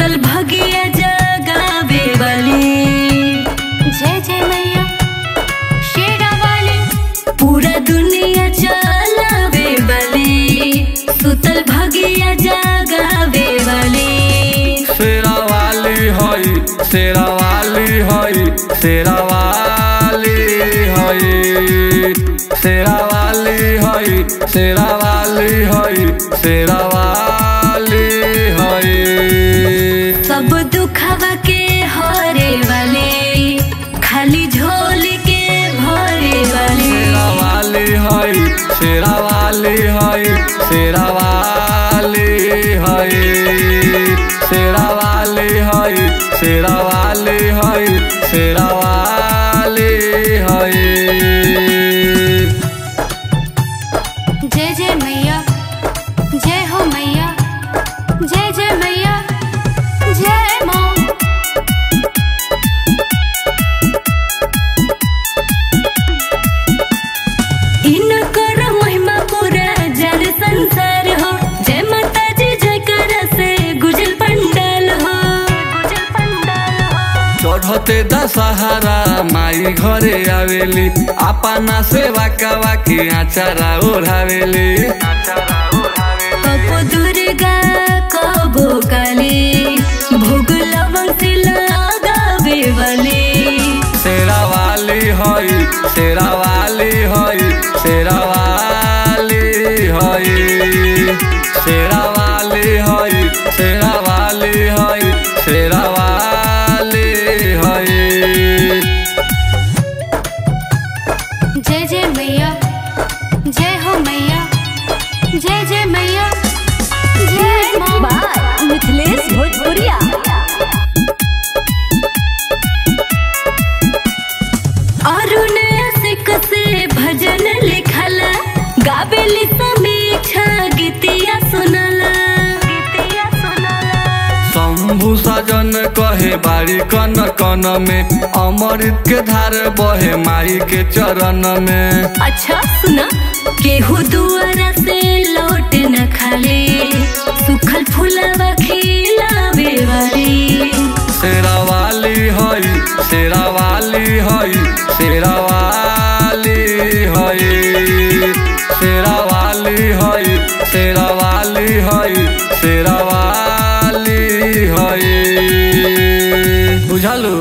सुतल भगिया जगावे वाली। जय जय मैया शेरा वाली। पूरा दुनिया चलावे वाली, सुतल भगिया जगावे वाली। शेरा वाली हई, शेरा वाली हई, शेरा वाली हई, शेरा वाली हई, शेरा वाली हई, शेरा वाली हई। सब दुखवा के हरे वाले, खाली झोली के भरे वाले। शेरा वाली हई, शेरा वाली हई, शेरा वाली हई, शेरा वाली हई, शेरा वाली हई, शेरा वाली हई। जय जय मैया, जय हो मैया, जय जय मैया, जय माँ। इनकर महिमा पूरा जन संसार हो। जय माता जी जयकार से गुजल पंडाल हो, गुजल पंडाल हो। चढ़ते दशहरा माई घरे आवेली, अपना सेवा कावा के आचारा ओढ़ावेली। कबो दुर्गा कबो काली, भोग लवंग से लगावे वाली। शेरा वाली हई, शेरा वाली हई, शेरा वाली हई, शेरा वाली हई, शेरा वाली हई, शेरा वाली हई। जय जय मैया, जय हो मैया, जय जय मैया, जय माँ। मिथिलेश भोजपुरिया। अरुण आशिक से भजन लिखला, गावेली समीक्षा गीतिया सुनला, गीतिया सुनला। शंभु सजन कहे बारी कन कन में, अमृत के धार बहे माई के चरण में। अच्छा सुना, केहू दुआरा से लौट न खाली, सुखल फूलवा खिलावे वाली। शेरा वाली हई, शेरा वाली हई, शेरा वाली हई, शेरा वाली हई, शेरा वाली हई, शेरा वाली हई। बुझलू।